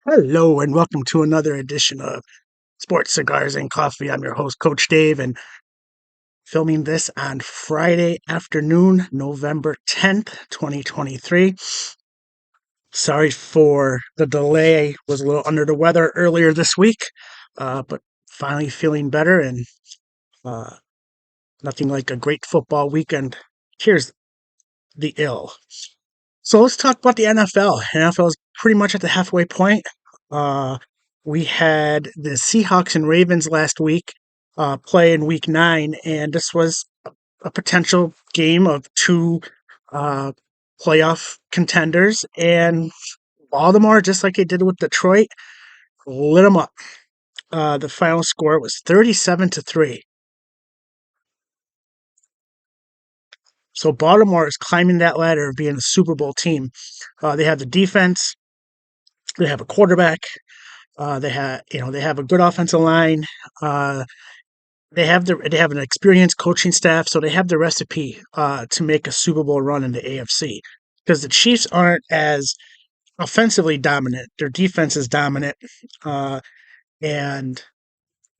Hello and welcome to another edition of Sports Cigars and Coffee. I'm your host, Coach Dave, and filming this on Friday afternoon, November 10th, 2023. Sorry for the delay. Was a little under the weather earlier this week, but finally feeling better and uh, nothing like a great football weekend. Here's the ill. So let's talk about the NFL. NFL is pretty much at the halfway point. Uh, we had the Seahawks and Ravens last week play in Week 9, and this was a potential game of two uh, playoff contenders. And Baltimore, just like they did with Detroit, lit them up. The final score was 37-3. So Baltimore is climbing that ladder of being a Super Bowl team. They have the defense. They have a quarterback. They have a good offensive line. Uh, they have an experienced coaching staff, so they have the recipe to make a Super Bowl run in the AFC. Because the Chiefs aren't as offensively dominant; their defense is dominant, and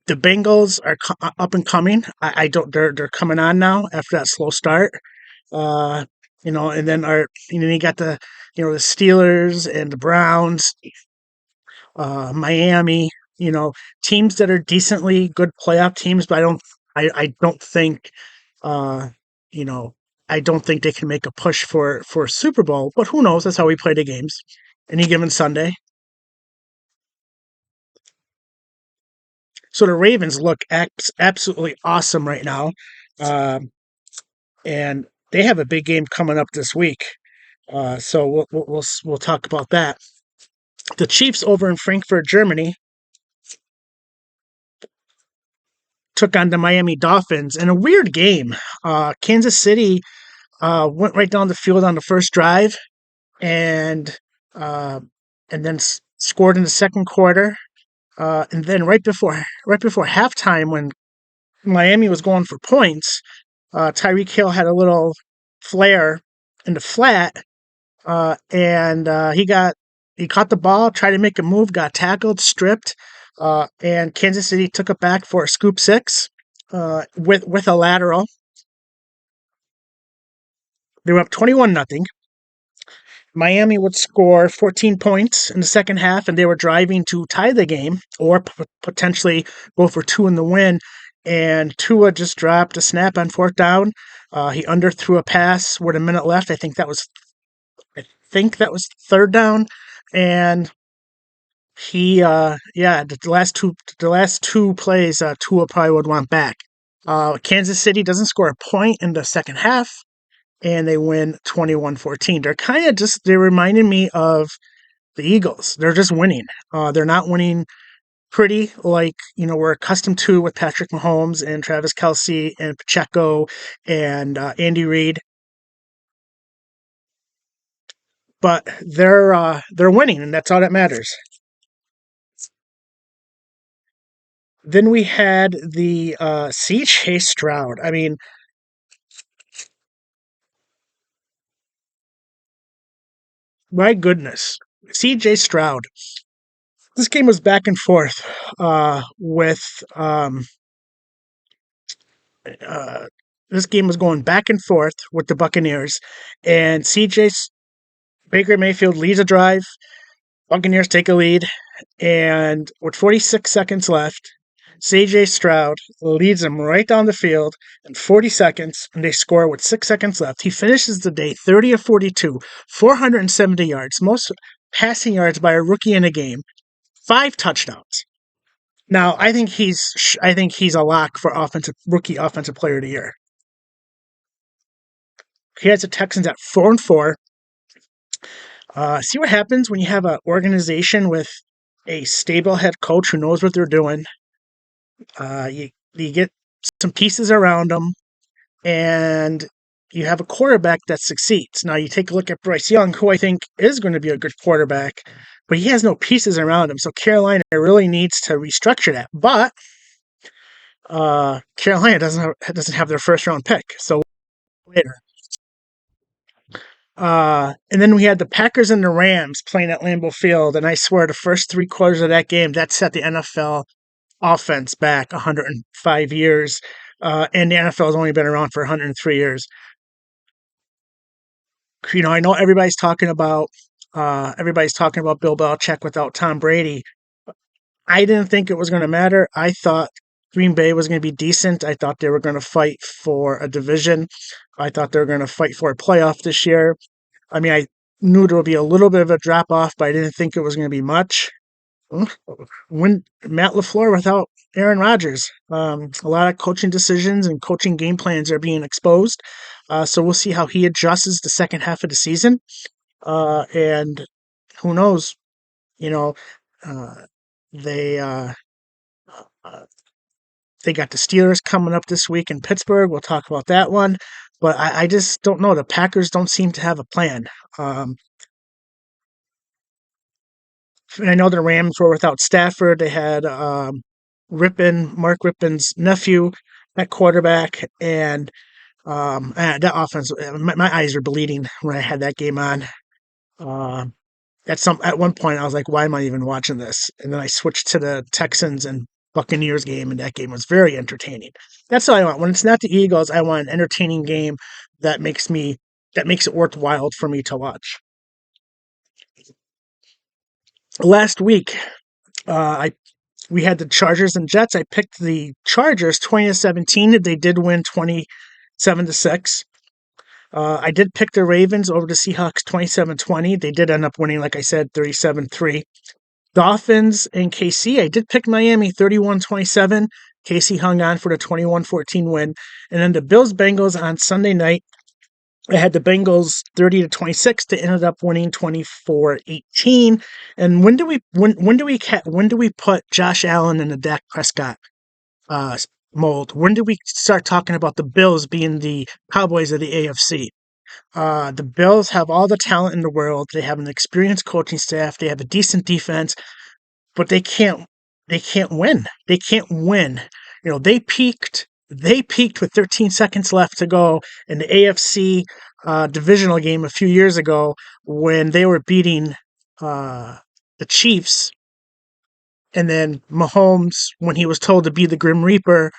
the Bengals are up and coming. I don't. They're coming on now after that slow start. Uh, and then you got the Steelers and the Browns, Miami, you know, teams that are decently good playoff teams, but I don't think, uh, you know, I don't think they can make a push for a Super Bowl. But who knows? That's how we play the games. Any given Sunday. So the Ravens look absolutely awesome right now, um, and they have a big game coming up this week. So we'll talk about that. The Chiefs over in Frankfurt, Germany, took on the Miami Dolphins in a weird game. Kansas City went right down the field on the first drive and uh, and then scored in the second quarter. And then right before halftime, when Miami was going for points, Tyreek Hill had a little flare in the flat, and he caught the ball, tried to make a move, got tackled, stripped, and Kansas City took it back for a scoop six with a lateral. They were up 21-0. Miami would score 14 points in the second half, and they were driving to tie the game or potentially go for two in the win. And Tua just dropped a snap on fourth down. He underthrew a pass with a minute left. I think that was third down, and the last two plays, Tua probably would want back. Kansas City doesn't score a point in the second half, and they win 21-14. They're reminding me of the Eagles. They're just winning. They're not winning pretty like, we're accustomed to with Patrick Mahomes and Travis Kelce and Pacheco and Andy Reid. But they're winning, and that's all that matters. Then we had the C.J. Stroud. I mean, my goodness, C.J. Stroud. This game was back and forth with uh, this game was going back and forth with the Buccaneers, and C.J. Baker Mayfield leads a drive. Buccaneers take a lead, and with 46 seconds left, C.J. Stroud leads them right down the field in 40 seconds, and they score with 6 seconds left. He finishes the day 30 of 42, 470 yards, most passing yards by a rookie in a game, 5 touchdowns. Now, I think he's a lock for rookie offensive player of the year. He has the Texans at 4-4. See what happens when you have an organization with a stable head coach who knows what they're doing. You get some pieces around them, and you have a quarterback that succeeds. Now, you take a look at Bryce Young, who I think is going to be a good quarterback, but he has no pieces around him. So Carolina really needs to restructure that. But Carolina doesn't have their first round pick. So later. And then we had the Packers and the Rams playing at Lambeau Field, and I swear the first 3 quarters of that game, that set the NFL offense back 105 years, and the NFL has only been around for 103 years. I know everybody's talking about Bill Belichick without Tom Brady. I didn't think it was going to matter. I thought Green Bay was going to be decent. I thought they were going to fight for a division. I thought they were going to fight for a playoff this year. I mean, I knew there would be a little bit of a drop off, but I didn't think it was going to be much. When Matt LaFleur without Aaron Rodgers, a lot of coaching decisions and coaching game plans are being exposed. So we'll see how he adjusts the second half of the season. And who knows? You know, uh, they uh, they got the Steelers coming up this week in Pittsburgh. We'll talk about that one. But I just don't know. The Packers don't seem to have a plan. Um, and I know the Rams were without Stafford. They had Mark Rippon's nephew at quarterback, and that offense. My eyes were bleeding when I had that game on. Uh, at one point, I was like, "Why am I even watching this?" And then I switched to the Texans and Buccaneers game, and that game was very entertaining. That's all I want. When it's not the Eagles, I want an entertaining game that makes it worthwhile for me to watch. Last week, I we had the Chargers and Jets. I picked the Chargers 20-17. They did win 27-6. I did pick the Ravens over the Seahawks 27-20. They did end up winning, like I said, 37-3. Dolphins and KC. I did pick Miami 31-27. KC hung on for the 21-14 win. And then the Bills Bengals on Sunday night. I had the Bengals 30-26. They ended up winning 24-18. And when do we put Josh Allen in the Dak Prescott uh, mold? When do we start talking about the Bills being the Cowboys of the AFC? The Bills have all the talent in the world. They have an experienced coaching staff. They have a decent defense, but they can't win. They can't win. They peaked with 13 seconds left to go in the AFC divisional game a few years ago when they were beating the Chiefs. And then Mahomes, when he was told to be the Grim Reaper,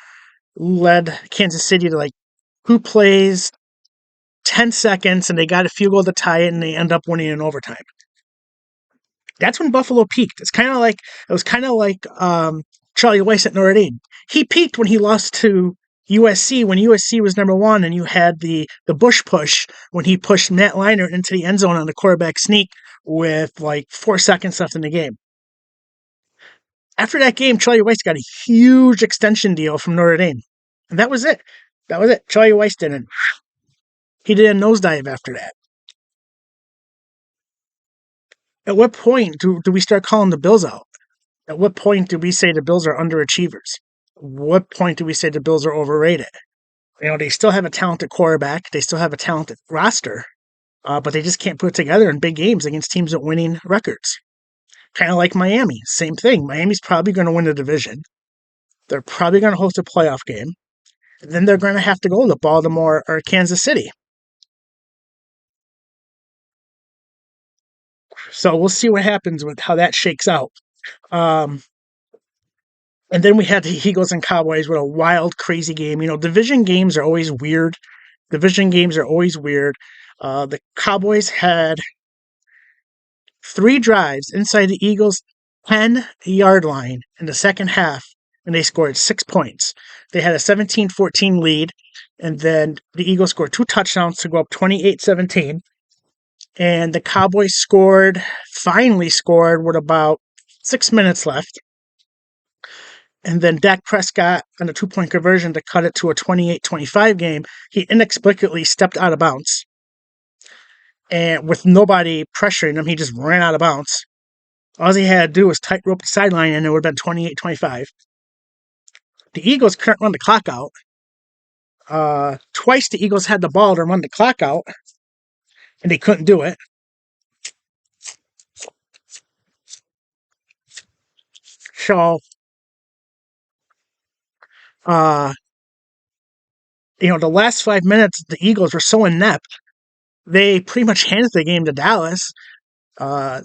led Kansas City to like 2 plays, 10 seconds, and they got a field goal to tie it, and they end up winning in overtime. That's when Buffalo peaked. It was kind of like Charlie Weiss at Notre Dame. He peaked when he lost to USC when USC was number one, and you had the Bush push when he pushed Matt Leinart into the end zone on the quarterback sneak with like 4 seconds left in the game. After that game, Charlie Weiss got a huge extension deal from Notre Dame, and that was it. That was it. Charlie Weiss didn't. He did a nosedive after that. At what point do we start calling the Bills out? At what point do we say the Bills are underachievers? What point do we say the Bills are overrated? They still have a talented quarterback. They still have a talented roster, but they just can't put it together in big games against teams with winning records. Kind of like Miami. Same thing. Miami's probably going to win the division. They're probably going to host a playoff game. And then they're going to have to go to Baltimore or Kansas City. So we'll see what happens with how that shakes out. Um, and then we had the Eagles and Cowboys with a wild, crazy game. Division games are always weird. The Cowboys had 3 drives inside the Eagles' 10-yard line in the second half, and they scored 6 points. They had a 17-14 lead, and then the Eagles scored 2 touchdowns to go up 28-17. And the Cowboys finally scored with about 6 minutes left. And then Dak Prescott on a 2-point conversion to cut it to a 28-25 game. He inexplicably stepped out of bounds. And with nobody pressuring him, he just ran out of bounds. All he had to do was tightrope the sideline, and it would have been 28-25. The Eagles couldn't run the clock out. Twice the Eagles had the ball to run the clock out, and they couldn't do it. So, the last 5 minutes, the Eagles were so inept they pretty much handed the game to Dallas. Uh,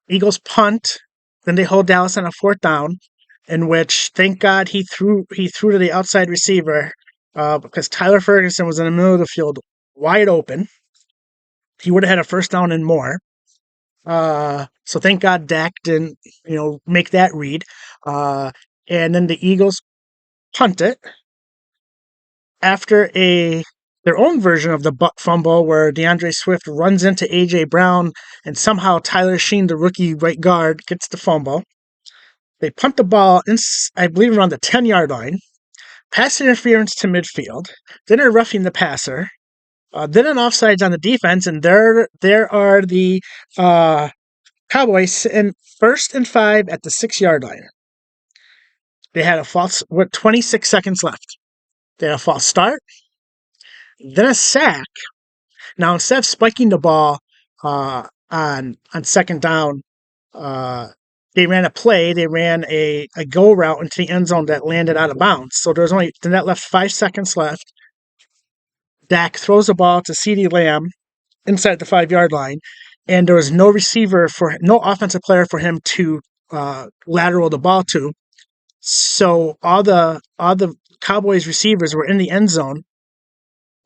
Eagles punt, then they hold Dallas on a fourth down, in which thank God he threw to the outside receiver because Tyler Ferguson was in the middle of the field, wide open. He would have had a first down and more. So thank God Dak didn't, make that read. Uh, and then the Eagles punt it after their own version of the butt fumble where DeAndre Swift runs into AJ Brown and somehow Tyler Sheen, the rookie right guard, gets the fumble. They punt the ball, I believe, around the 10-yard line. Pass interference to midfield. Then they're roughing the passer. Then an offsides on the defense, and there are the Cowboys sitting 1st and 5 at the 6-yard line. They had a false with 26 seconds left. They had a false start, then a sack. Now instead of spiking the ball on second down, they ran a play. They ran a go route into the end zone that landed out of bounds. So then that left 5 seconds left. Dak throws the ball to CeeDee Lamb inside the 5-yard line, and there was no no offensive player for him to lateral the ball to. So all the Cowboys receivers were in the end zone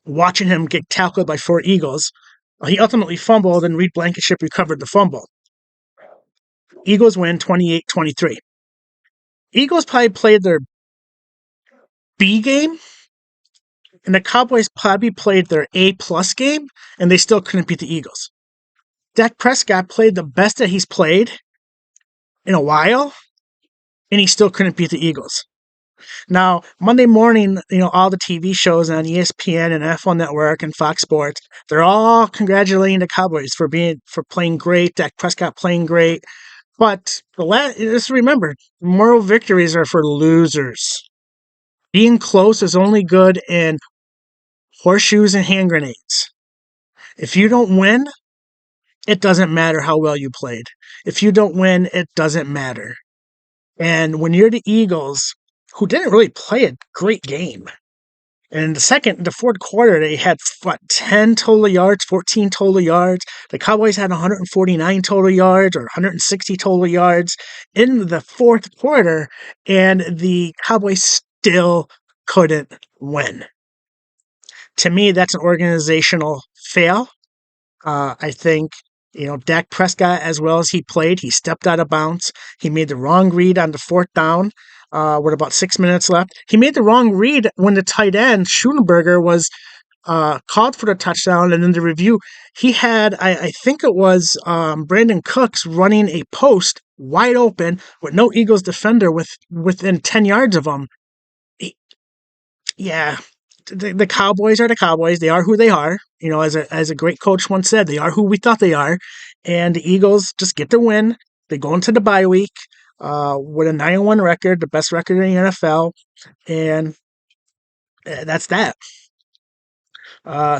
watching him get tackled by 4 Eagles. He ultimately fumbled, and Reed Blankenship recovered the fumble. Eagles win 28-23. Eagles probably played their B game, and the Cowboys probably played their A-plus game, and they still couldn't beat the Eagles. Dak Prescott played the best that he's played in a while, and he still couldn't beat the Eagles. Now, Monday morning, all the TV shows on ESPN and NFL Network and Fox Sports, they're all congratulating the Cowboys for playing great, Dak Prescott playing great. But just remember, moral victories are for losers. Being close is only good in horseshoes and hand grenades. If you don't win, it doesn't matter how well you played. If you don't win, it doesn't matter. And when you're the Eagles, who didn't really play a great game, and in the fourth quarter, they had 10 total yards, 14 total yards. The Cowboys had 149 total yards or 160 total yards in the fourth quarter, and the Cowboys still couldn't win. To me, that's an organizational fail. I think, Dak Prescott, as well as he played, he stepped out of bounds. He made the wrong read on the fourth down with about 6 minutes left. He made the wrong read when the tight end, Schoenberger, was called for the touchdown. And in the review, he had, I think it was Brandon Cooks running a post wide open with no Eagles defender within 10 yards of him. Yeah. The Cowboys are the Cowboys. They are who they are. As a great coach once said, they are who we thought they are. And the Eagles just get the win. They go into the bye week with a 9-1 record, the best record in the NFL. And that's that.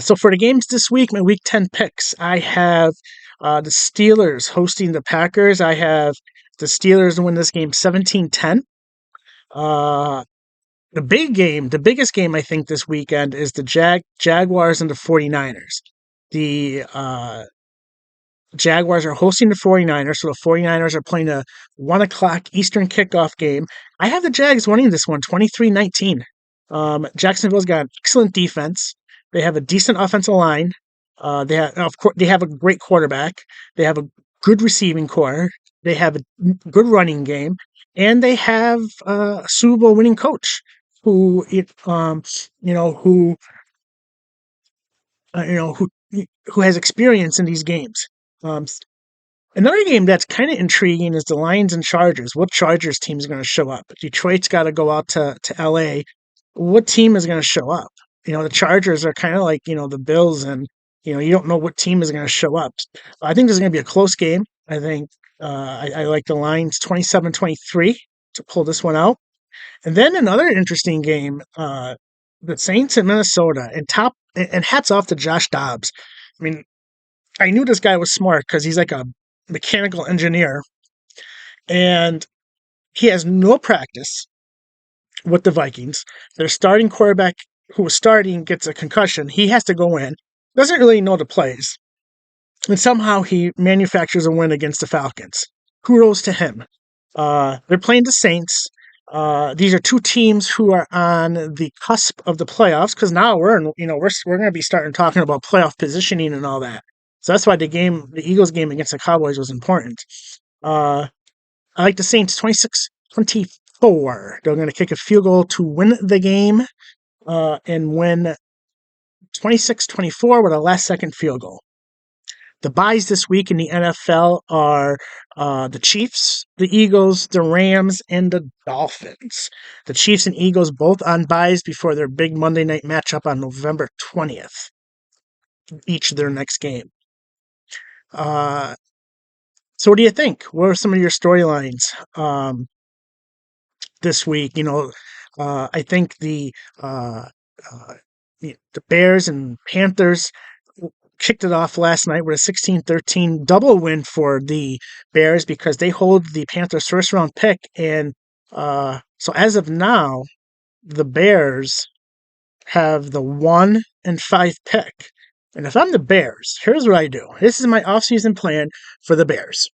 So for the games this week, my Week 10 picks, I have the Steelers hosting the Packers. I have the Steelers to win this game 17-10. The biggest game I think this weekend is the Jaguars and the 49ers. The Jaguars are hosting the 49ers, so the 49ers are playing a 1 o'clock Eastern kickoff game. I have the Jags winning this one, 23-19. Jacksonville's got an excellent defense. They have a decent offensive line. They have a great quarterback. They have a good receiving core. They have a good running game, and they have a Super Bowl winning coach who has experience in these games. Another game that's kind of intriguing is the Lions and Chargers. What Chargers team is going to show up? Detroit's got to go out to LA. What team is going to show up? The Chargers are kind of like, the Bills, and, you don't know what team is going to show up. I think this is going to be a close game. I think I like the Lions 27-23 to pull this one out. And then another interesting game, the Saints in Minnesota, and hats off to Josh Dobbs. I mean, I knew this guy was smart because he's like a mechanical engineer, and he has no practice with the Vikings. Their starting quarterback who was starting gets a concussion. He has to go in. doesn't really know the plays. And somehow he manufactures a win against the Falcons. Kudos to him. They're playing the Saints. These are two teams who are on the cusp of the playoffs because now we're going to be starting talking about playoff positioning and all that. So that's why the Eagles game against the Cowboys was important. I like the Saints 26-24. They're going to kick a field goal to win the game and win 26-24 with a last-second field goal. The byes this week in the NFL are the Chiefs, the Eagles, the Rams, and the Dolphins. The Chiefs and Eagles both on byes before their big Monday night matchup on November 20th, each of their next game. So what do you think? What are some of your storylines this week? I think uh, the Bears and Panthers kicked it off last night with a 16-13 double win for the Bears because they hold the Panthers' first-round pick. And so as of now, the Bears have the 1 and 5 pick. And if I'm the Bears, here's what I do. This is my offseason plan for the Bears.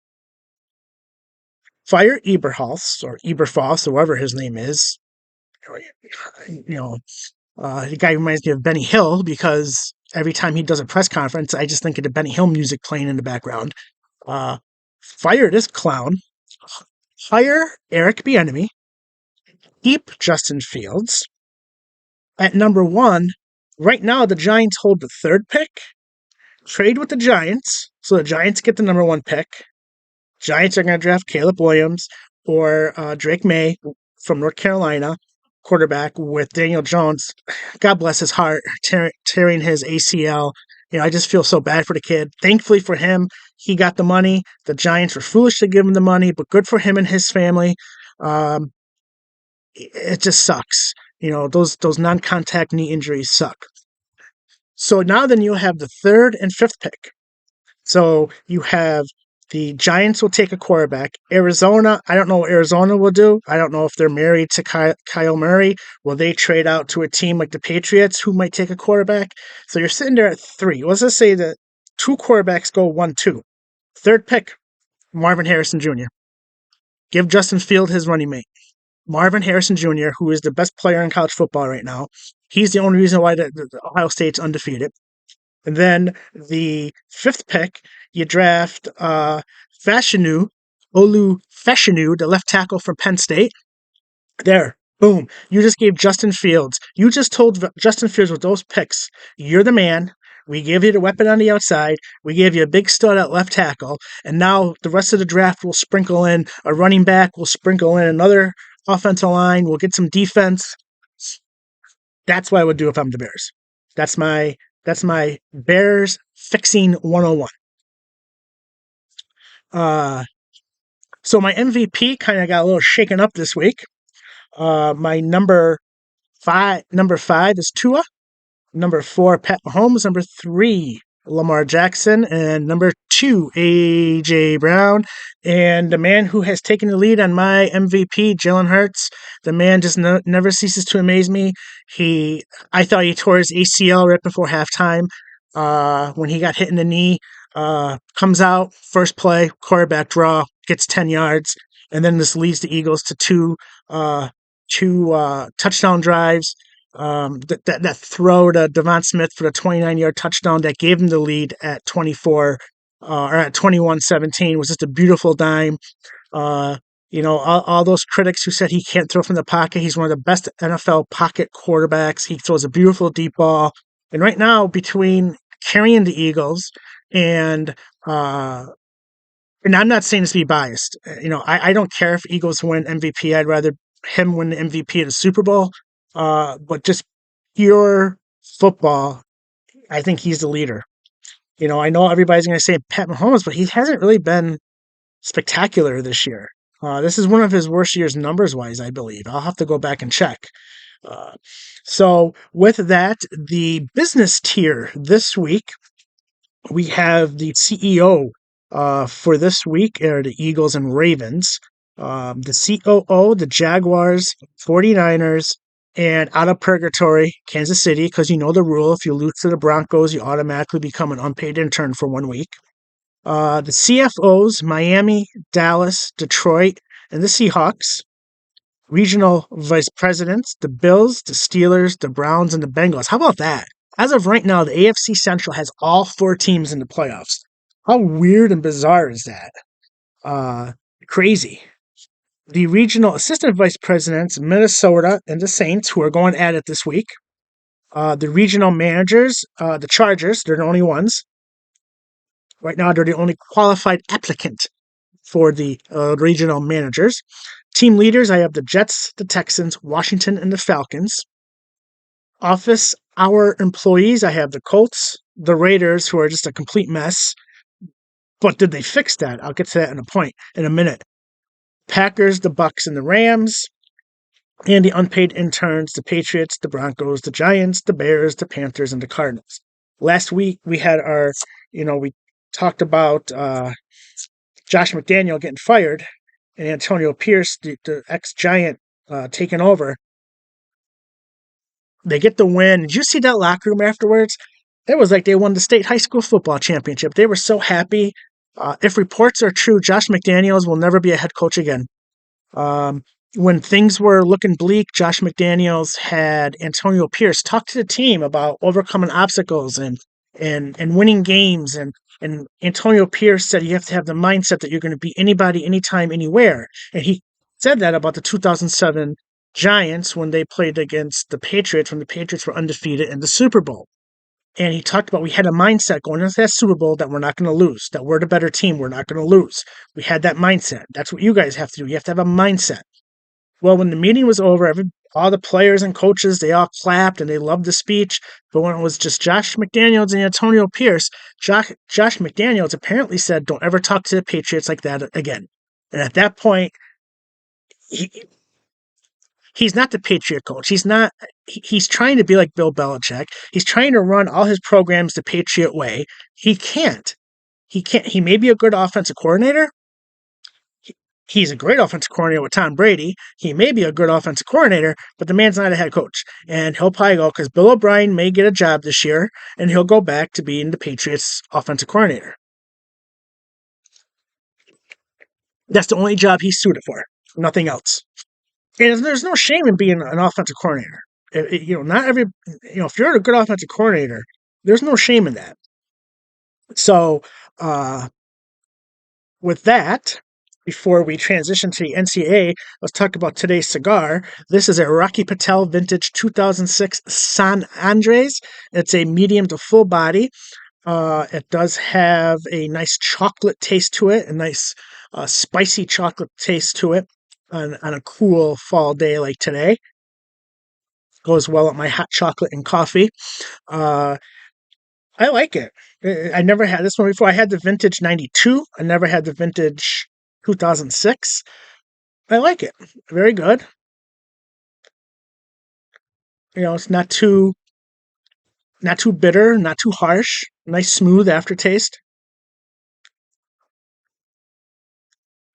Fire Eberholz or Eberfoss or whatever his name is. The guy reminds me of Benny Hill because every time he does a press conference, I just think of the Benny Hill music playing in the background. Fire this clown. Hire Eric Bieniemy. Keep Justin Fields. At number 1, right now the Giants hold the 3rd pick. Trade with the Giants, so the Giants get the number 1 pick. Giants are going to draft Caleb Williams or Drake May from North Carolina, quarterback, with Daniel Jones. God bless his heart, tearing his ACL. I just feel so bad for the kid. Thankfully for him, he got the money. The Giants were foolish to give him the money, but good for him and his family. It just sucks. Those non-contact knee injuries suck. So now then you have the 3rd and 5th pick. So you have the Giants will take a quarterback. Arizona, I don't know what Arizona will do. I don't know if they're married to Kyle Murray. Will they trade out to a team like the Patriots who might take a quarterback? So you're sitting there at 3. Let's just say that 2 quarterbacks go 1-2. 3rd pick, Marvin Harrison Jr. Give Justin Fields his running mate. Marvin Harrison Jr., who is the best player in college football right now. He's the only reason why the Ohio State's undefeated. And then the 5th pick, you draft Olu Fashanu, the left tackle from Penn State. There, boom. You just gave Justin Fields. You just told Justin Fields with those picks, you're the man. We gave you the weapon on the outside. We gave you a big stud at left tackle. And now the rest of the draft will sprinkle in a running back. We'll sprinkle in another offensive line. We'll get some defense. That's what I would do if I'm the Bears. That's my Bears fixing 101. So my MVP kind of got a little shaken up this week. My number five is Tua. Number 4, Pat Mahomes. Number 3, Lamar Jackson. And number 2, A.J. Brown. And the man who has taken the lead on my MVP, Jalen Hurts. The man just never ceases to amaze me. I thought he tore his ACL right before halftime. When he got hit in the knee, comes out, first play, quarterback draw, gets 10 yards. And then this leads the Eagles to two touchdown drives. That throw to Devon Smith for the 29-yard touchdown that gave him the lead at 24 or at 21-17 was just a beautiful dime. All those critics who said he can't throw from the pocket, he's one of the best NFL pocket quarterbacks. He throws a beautiful deep ball. And right now, between carrying the Eagles and I'm not saying this to be biased. I don't care if Eagles win MVP. I'd rather him win the MVP of the Super Bowl. But just pure football, I think he's the leader. I know everybody's going to say Pat Mahomes, but he hasn't really been spectacular this year. This is one of his worst years numbers-wise, I believe. I'll have to go back and check. So with that, the business tier this week, we have the CEO for this week are the Eagles and Ravens. The COO, the Jaguars, 49ers, And out of purgatory, Kansas City, because you know the rule. If you lose to the Broncos, you automatically become an unpaid intern for 1 week. The CFOs, Miami, Dallas, Detroit, and the Seahawks. Regional vice presidents, the Bills, the Steelers, the Browns, and the Bengals. How about that? As of right now, the AFC Central has all 4 teams in the playoffs. How weird and bizarre is that? Crazy. The regional assistant vice presidents, Minnesota and the Saints, who are going at it this week. The regional managers, the Chargers, they're the only ones. Right now, they're the only qualified applicant for the regional managers. Team leaders, I have the Jets, the Texans, Washington, and the Falcons. Office hour employees, I have the Colts, the Raiders, who are just a complete mess. But did they fix that? I'll get to that in a minute. Packers, the Bucks, and the Rams. And the unpaid interns, the Patriots, the Broncos, the Giants, the Bears, the Panthers, and the Cardinals. Last week, we had we talked about Josh McDaniel getting fired and Antonio Pierce, the ex-Giant, taking over. They get the win. Did you see that locker room afterwards? It was like they won the state high school football championship. They were so happy. If reports are true, Josh McDaniels will never be a head coach again. When things were looking bleak, Josh McDaniels had Antonio Pierce talk to the team about overcoming obstacles and winning games. And Antonio Pierce said you have to have the mindset that you're going to beat anybody, anytime, anywhere. And he said that about the 2007 Giants when they played against the Patriots, when the Patriots were undefeated in the Super Bowl. And he talked about we had a mindset going into that Super Bowl that we're not going to lose, that we're the better team, we're not going to lose. We had that mindset. That's what you guys have to do. You have to have a mindset. Well, when the meeting was over, all the players and coaches, they all clapped and they loved the speech. But when it was just Josh McDaniels and Antonio Pierce, Josh McDaniels apparently said, don't ever talk to the Patriots like that again. And at that point, he's not the Patriot coach. He's trying to be like Bill Belichick. He's trying to run all his programs the Patriot way. He can't. He may be a good offensive coordinator. He's a great offensive coordinator with Tom Brady. He may be a good offensive coordinator, but the man's not a head coach. And he'll probably go because Bill O'Brien may get a job this year, and he'll go back to being the Patriots' offensive coordinator. That's the only job he's suited for, nothing else. And there's no shame in being an offensive coordinator. Not every, if you're a good offensive coordinator, there's no shame in that. So, with that, before we transition to the NCAA, let's talk about today's cigar. This is a Rocky Patel Vintage 2006 San Andres. It's a medium to full body. It does have a nice chocolate taste to it, a nice spicy chocolate taste to it on a cool fall day like today. Goes well with my hot chocolate and coffee. I like it. I never had this one before. I had the vintage 92. I never had the vintage 2006. I like it. Very good. It's not too bitter, not too harsh. Nice smooth aftertaste.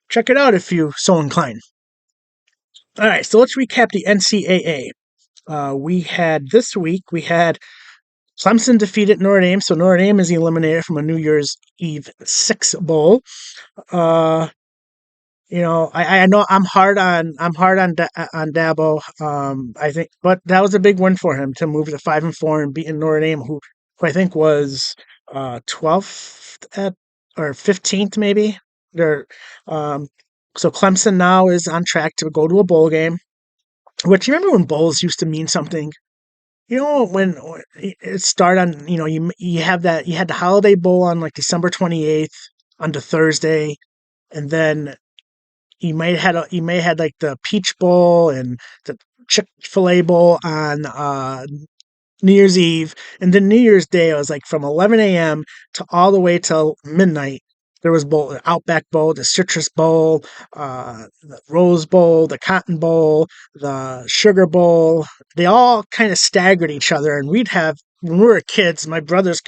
Check it out if you so inclined. All right, so let's recap the NCAA. This week we had Clemson defeated Notre Dame, so Notre Dame is eliminated from a New Year's Eve 6 bowl. I know I'm hard on Dabo. I think, but that was a big win for him to move to 5-4 and beating Notre Dame, who I think was 12th or 15th maybe. So Clemson now is on track to go to a bowl game. Which, you remember when bowls used to mean something? When it started on, you had the Holiday Bowl on like December 28th on the Thursday, and then you may have had like the Peach Bowl and the Chick-fil-A Bowl on New Year's Eve, and then New Year's Day it was like from 11 a.m. to all the way till midnight. There was the Outback Bowl, the Citrus Bowl, the Rose Bowl, the Cotton Bowl, the Sugar Bowl. They all kind of staggered each other, and we'd have, when we were kids, my brothers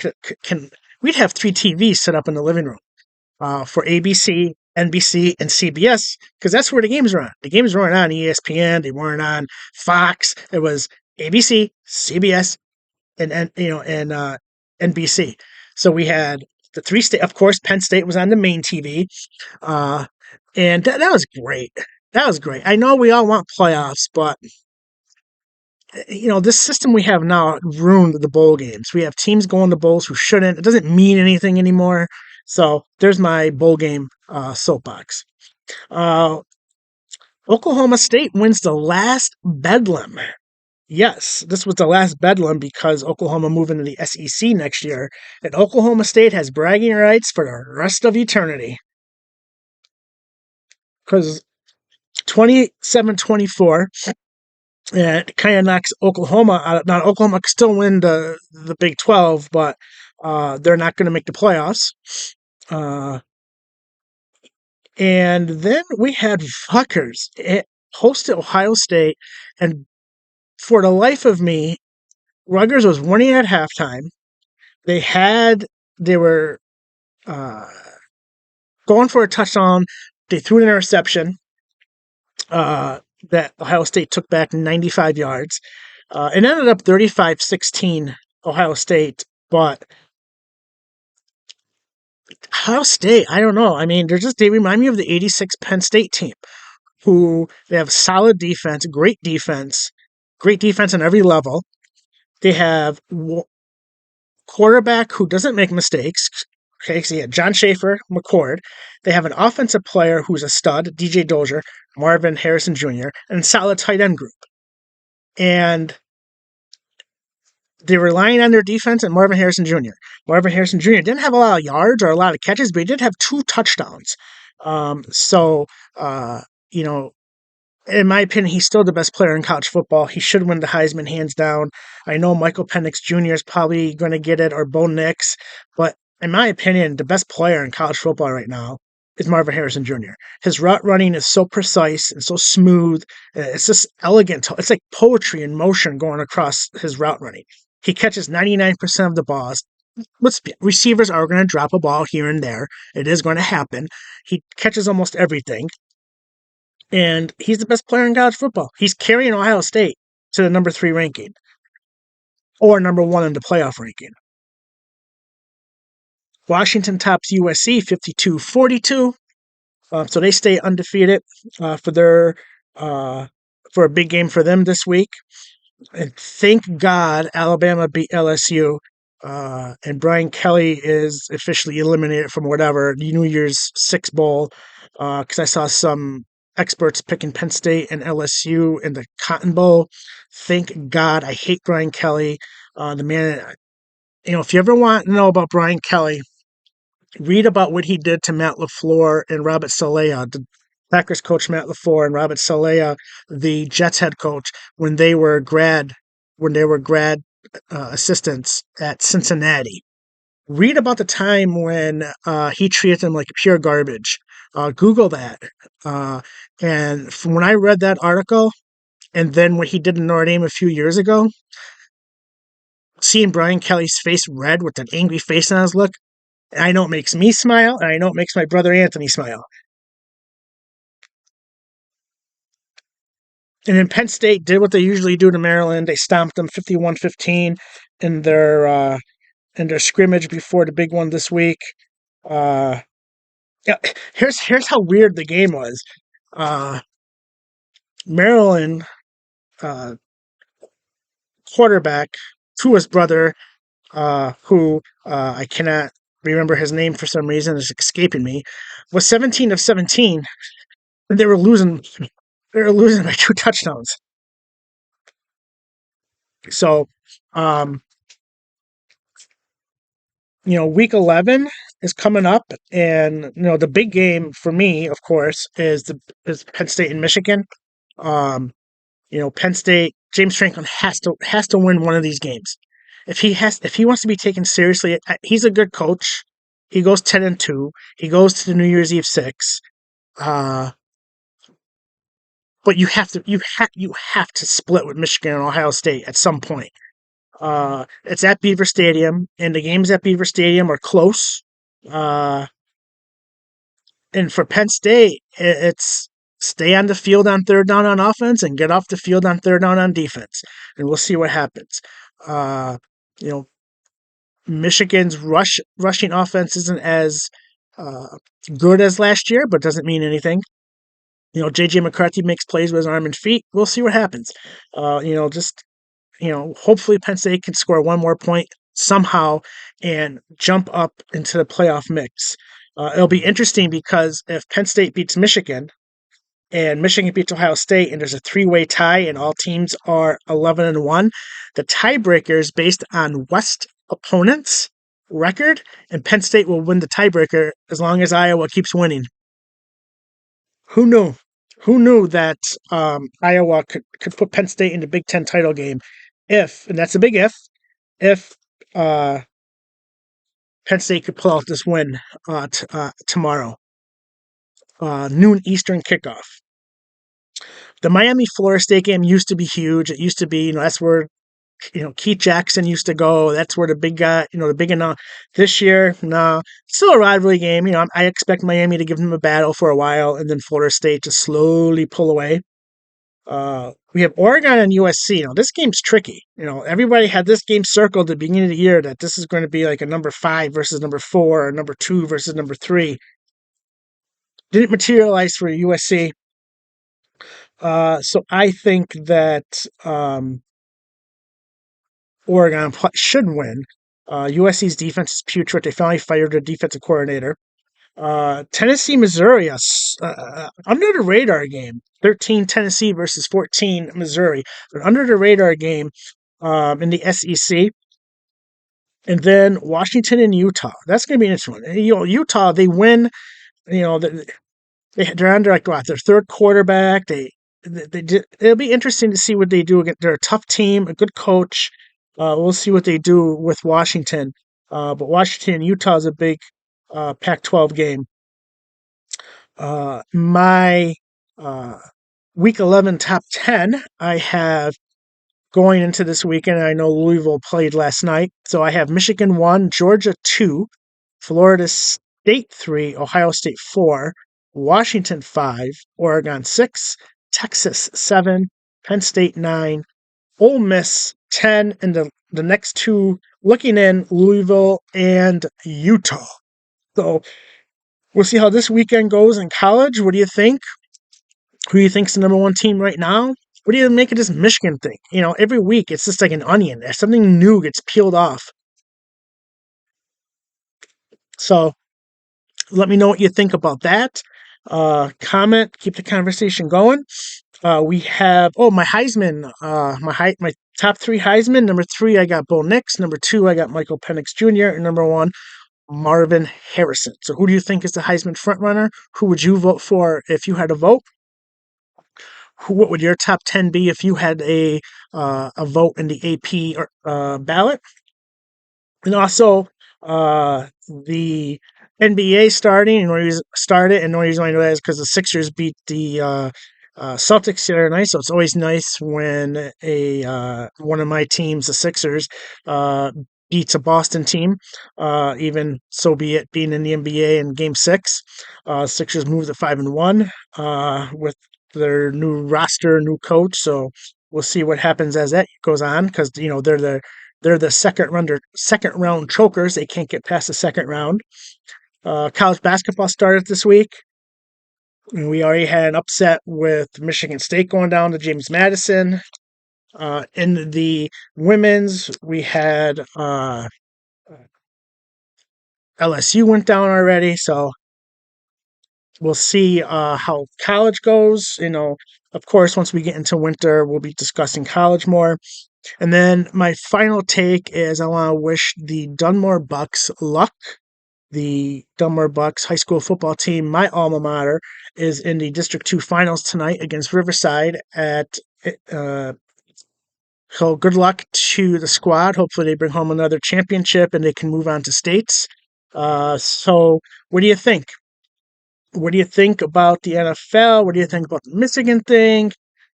we'd have 3 TVs set up in the living room for ABC, NBC and CBS because that's where the games were on. The games weren't on ESPN. They weren't on Fox. It was ABC, CBS, and NBC. So we had the three state. Of course, Penn State was on the main TV, uh, and that was great. That was great. I know we all want playoffs, but this system we have now ruined the bowl games. We have teams going to bowls who shouldn't. It doesn't mean anything anymore. So there's my bowl game soapbox. Uh, Oklahoma State wins the last Bedlam. Yes, this was the last Bedlam because Oklahoma moved into the SEC next year, and Oklahoma State has bragging rights for the rest of eternity. Because 27-24, it kind of knocks Oklahoma out. Now, Oklahoma can still win the Big 12, but they're not going to make the playoffs. And then we had Rutgers. It hosted Ohio State, and for the life of me, Rutgers was winning at halftime. They were uh, going for a touchdown. They threw an interception that Ohio State took back 95 yards. It ended up 35-16 Ohio State, but Ohio State, I don't know. I mean, they remind me of the 86 Penn State team, who they have solid defense, great defense on every level. They have quarterback who doesn't make mistakes. Okay, so you have John Schaefer, McCord. They have an offensive player who's a stud, DJ Dozier, Marvin Harrison Jr., and a solid tight end group. And they're relying on their defense and Marvin Harrison Jr. Marvin Harrison Jr. didn't have a lot of yards or a lot of catches, but he did have 2 touchdowns. So, in my opinion, he's still the best player in college football. He should win the Heisman hands down. I know Michael Penix Jr. is probably going to get it, or Bo Nix, but in my opinion, the best player in college football right now is Marvin Harrison Jr. His route running is so precise and so smooth. It's just elegant. It's like poetry in motion going across his route running. He catches 99% of the balls. Receivers are going to drop a ball here and there. It is going to happen. He catches almost everything. And he's the best player in college football. He's carrying Ohio State to the number 3 ranking, or number 1 in the playoff ranking. Washington tops USC 52-42. So they stay undefeated for a big game for them this week. And thank God Alabama beat LSU. And Brian Kelly is officially eliminated from whatever New Year's Six Bowl. Because I saw some experts picking Penn State and LSU in the Cotton Bowl. Thank God. I hate Brian Kelly. The man, if you ever want to know about Brian Kelly, read about what he did to Matt LaFleur and Robert Saleh, the Packers coach Matt LaFleur and Robert Saleh, the Jets head coach, when they were grad assistants at Cincinnati. Read about the time when he treated them like pure garbage. Google that. And from when I read that article, and then what he did in Notre Dame a few years ago, seeing Brian Kelly's face red with an angry face on his look, I know it makes me smile, and I know it makes my brother Anthony smile. And then Penn State did what they usually do to Maryland. They stomped them 51-15 in their scrimmage before the big one this week. Yeah, here's how weird the game was. Maryland quarterback, Tua's brother, who I cannot remember his name for some reason, it's escaping me, was 17 of 17, and they were losing by 2 touchdowns. So, week 11 is coming up, and the big game for me, of course, is Penn State and Michigan. Penn State, James Franklin has to win one of these games. If he wants to be taken seriously, he's a good coach. He goes 10-2. He goes to the New Year's Eve 6. But you have to split with Michigan and Ohio State at some point. It's at Beaver Stadium, and the games at Beaver Stadium are close. And for Penn State, it's stay on the field on third down on offense and get off the field on third down on defense, and we'll see what happens. Uh, you know, Michigan's rushing offense isn't as uh, good as last year, but doesn't mean anything. JJ McCarthy makes plays with his arm and feet. We'll see what happens. Just hopefully Penn State can score one more point somehow and jump up into the playoff mix. It'll be interesting because if Penn State beats Michigan and Michigan beats Ohio State and there's a three-way tie and all teams are 11-1, the tiebreaker is based on West opponents' record, and Penn State will win the tiebreaker as long as Iowa keeps winning. Who knew? Who knew that Iowa could put Penn State in the Big Ten title game if, and that's a big if uh, Penn State could pull out this win tomorrow, noon Eastern kickoff. The Miami-Florida State game used to be huge. It used to be, that's where, Keith Jackson used to go. That's where the big guy, the big enough. This year, no, still a rivalry game. I expect Miami to give them a battle for a while, and then Florida State to slowly pull away. We have Oregon and USC. This game's tricky. Everybody had this game circled at the beginning of the year that this is going to be like a number 5 versus number 4, or number 2 versus number 3. Didn't materialize for USC. So I think that Oregon should win. USC's defense is putrid. They finally fired their defensive coordinator. Tennessee, Missouri, under the radar game. 13 Tennessee versus 14 Missouri. An under the radar game in the SEC. And then Washington and Utah. That's going to be an interesting one. Utah, they win. They're under their third quarterback. It'll be interesting to see what they do. They're a tough team, a good coach. We'll see what they do with Washington. But Washington and Utah is a big Pac-12 game. My Week 11 top 10, I have going into this weekend. I know Louisville played last night. So I have Michigan 1, Georgia 2, Florida State 3, Ohio State 4, Washington 5, Oregon 6, Texas 7, Penn State 9, Ole Miss 10, and the next two looking in Louisville and Utah. So we'll see how this weekend goes in college. What do you think? Who do you think's the number one team right now? What do you make of this Michigan thing? Every week it's just like an onion. There's something new gets peeled off. So let me know what you think about that. Comment, keep the conversation going. We have my Heisman, my top 3 Heisman. Number 3, I got Bo Nix. Number 2, I got Michael Penix Jr. And number 1, Marvin Harrison. So who do you think is the Heisman frontrunner? Who would you vote for if you had a vote? What would your top 10 be if you had a vote in the AP ballot? And also, the NBA starting, and the reason I know that is because the Sixers beat the Celtics the other night, so it's always nice when one of my teams, the Sixers, beats a Boston team. Even so be it, being in the NBA in Game 6, Sixers moved to 5-1 with their new roster, new coach. So we'll see what happens as that goes on, because they're the second round chokers. They can't get past the second round. College basketball started this week. And we already had an upset with Michigan State going down to James Madison. In the women's, we had LSU went down already. So we'll see how college goes. Of course, once we get into winter, we'll be discussing college more. And then my final take is I want to wish the Dunmore Bucks luck. The Dunmore Bucks high school football team, my alma mater, is in the District 2 finals tonight against Riverside so good luck to the squad. Hopefully they bring home another championship and they can move on to states. So what do you think? What do you think about the NFL? What do you think about the Michigan thing?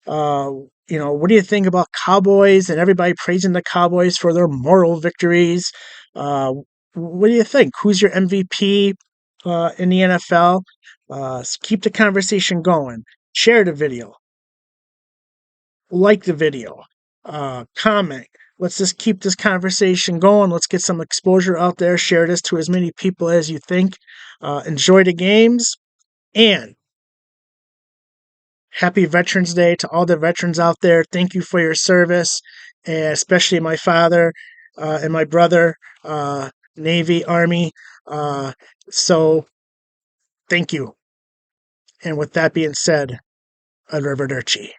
What do you think about Cowboys and everybody praising the Cowboys for their moral victories? What do you think? Who's your MVP? in the NFL. Keep the conversation going. Share the video. Like the video. Comment. Let's just keep this conversation going. Let's get some exposure out there. Share this to as many people as you think. Enjoy the games. And happy Veterans Day to all the veterans out there. Thank you for your service, and especially my father and my brother, Navy, Army. So thank you. And with that being said, arrivederci.